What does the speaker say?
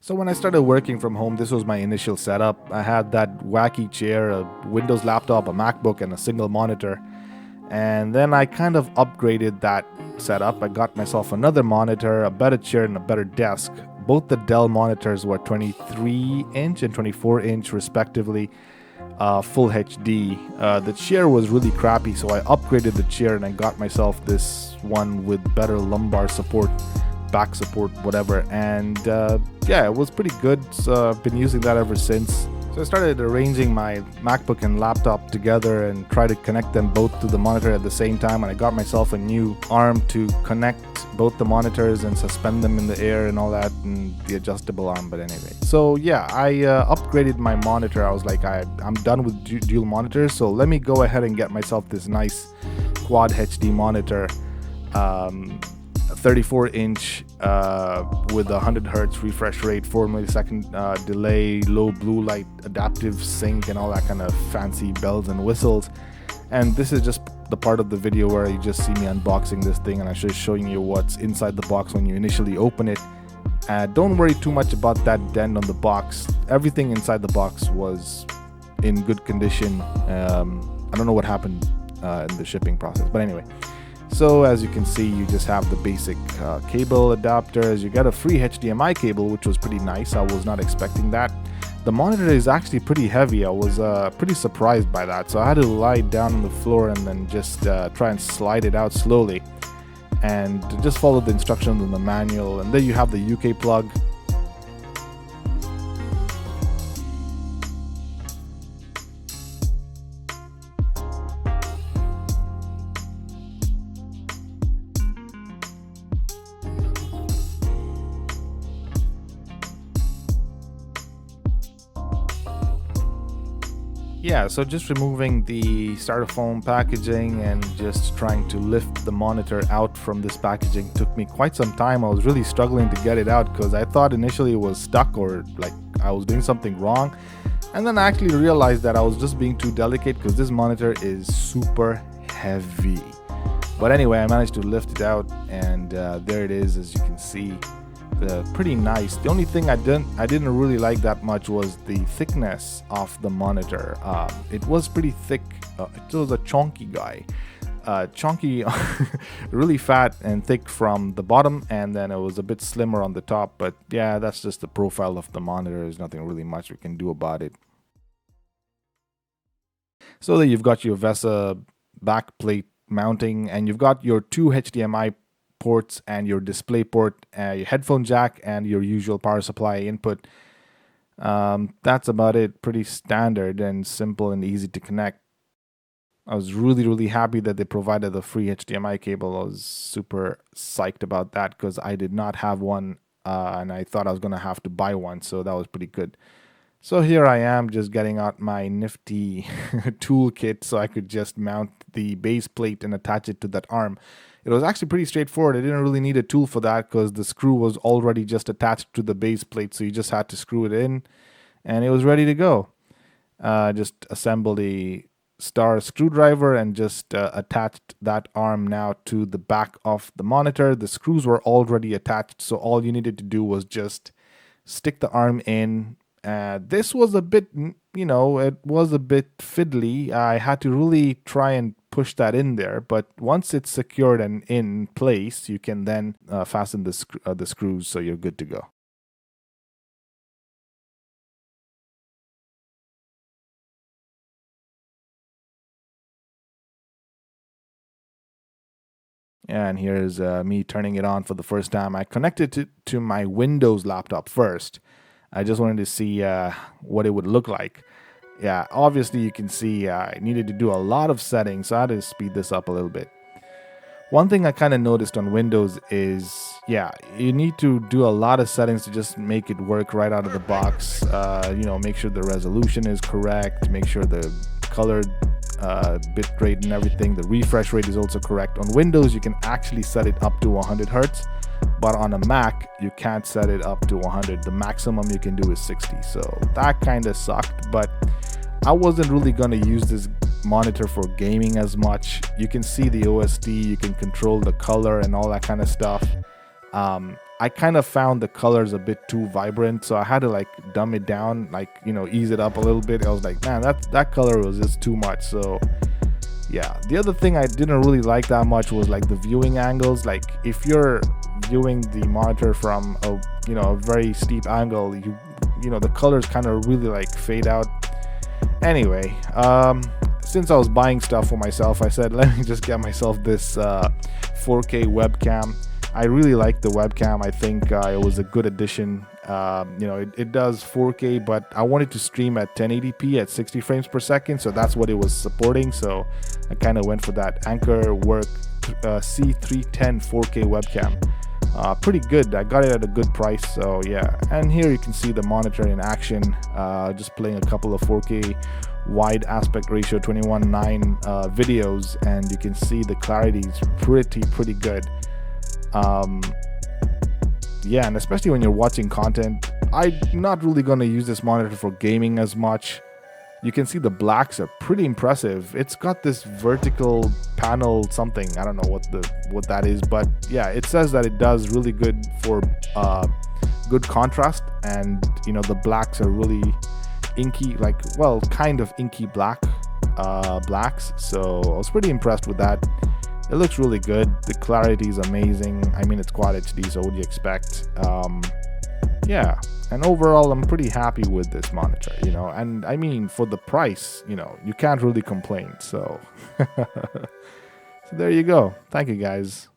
So when I started working from home, this was my initial setup. I had that wacky chair, a Windows laptop, a MacBook, and a single monitor. And then I kind of upgraded that setup. I got myself another monitor, a better chair, and a better desk. Both the Dell monitors were 23-inch and 24-inch respectively, full HD. The chair was really crappy, so I upgraded the chair and I got myself this one with better lumbar support, back support, whatever. And yeah, it was pretty good. So I've been using that ever since. So I started arranging my MacBook and laptop together and try to connect them both to the monitor at the same time. And I got myself a new arm to connect both the monitors and suspend them in the air and all that, and the adjustable arm. But anyway, so yeah, I upgraded my monitor. I was like, I'm done with dual monitors, so let me go ahead and get myself this nice quad HD monitor, 34-inch with 100 hertz refresh rate, 4 millisecond delay, low blue light, adaptive sync, and all that kind of fancy bells and whistles. And this is just the part of the video where you just see me unboxing this thing, and I'm just showing you what's inside the box when you initially open it. Don't worry too much about that dent on the box. Everything inside the box was in good condition. I don't know what happened in the shipping process, but anyway. So as you can see, you just have the basic cable adapters. You get a free HDMI cable, which was pretty nice. I was not expecting that. The monitor is actually pretty heavy. I was pretty surprised by that. So I had to lie down on the floor and then just try and slide it out slowly. And just follow the instructions in the manual. And there you have the UK plug. Yeah, so just removing the styrofoam packaging and just trying to lift the monitor out from this packaging took me quite some time. I was really struggling to get it out because I thought initially it was stuck or like I was doing something wrong. And then I actually realized that I was just being too delicate because this monitor is super heavy. But anyway, I managed to lift it out, and there it is, as you can see. Pretty nice. The only thing I didn't really like that much was the thickness of the monitor. It was pretty thick. It was a chunky guy, chunky, really fat and thick from the bottom, and then it was a bit slimmer on the top. But yeah, that's just the profile of the monitor. There's nothing really much we can do about it. So there you've got your VESA back plate mounting, and you've got your two HDMI ports and your display port, your headphone jack, and your usual power supply input. That's about it. Pretty standard and simple and easy to connect. I was really happy that they provided the free HDMI cable. I was super psyched about that because I did not have one, and I thought I was going to have to buy one, so that was pretty good. So here I am just getting out my nifty toolkit so I could just mount the base plate and attach it to that arm. It was actually pretty straightforward. I didn't really need a tool for that because the screw was already just attached to the base plate, so you just had to screw it in and it was ready to go. Just assemble the star screwdriver and just attached that arm now to the back of the monitor. The screws were already attached, so all you needed to do was just stick the arm in. This was a bit, it was a bit fiddly. I had to really try and push that in there, but once it's secured and in place, you can then fasten the screws, so you're good to go. And here's me turning it on for the first time. I connected it to my Windows laptop first. I just wanted to see what it would look like. Yeah, obviously you can see I needed to do a lot of settings, so I had to speed this up a little bit. One thing I kind of noticed on Windows is, yeah, you need to do a lot of settings to just make it work right out of the box. Make sure the resolution is correct, make sure the color bit rate and everything, the refresh rate is also correct. On Windows, you can actually set it up to 100 Hertz. But on a Mac, you can't set it up to 100. The maximum you can do is 60. So that kind of sucked, but I wasn't really going to use this monitor for gaming as much. You can see the OSD, you can control the color and all that kind of stuff. I kind of found the colors a bit too vibrant, so I had to like dumb it down, like, you know, ease it up a little bit. I was like, man, that color was just too much. So yeah, the other thing I didn't really like that much was like the viewing angles. Like if you're viewing the monitor from a, you know, a very steep angle, you know, the colors kind of really like fade out. Anyway, since I was buying stuff for myself, I said let me just get myself this 4K webcam. I really like the webcam. I think it was a good addition. You know, it does 4K, but I wanted to stream at 1080p at 60 frames per second, so that's what it was supporting. So I kind of went for that Anchor Work C310 4K webcam. Pretty good. I got it at a good price. So yeah, and here you can see the monitor in action. Just playing a couple of 4K wide aspect ratio 21:9 videos, and you can see the clarity is pretty good. Yeah, and especially when you're watching content, I'm not really going to use this monitor for gaming as much. You can see the blacks are pretty impressive. It's got this vertical panel something. I don't know what that is, but yeah, it says that it does really good for good contrast, and you know, the blacks are really inky, like, well, kind of inky blacks. So I was pretty impressed with that. It looks really good. The clarity is amazing. I mean, it's Quad HD, so what do you expect? Yeah, and overall, I'm pretty happy with this monitor, you know, and I mean, for the price, you know, you can't really complain. So, so there you go. Thank you, guys.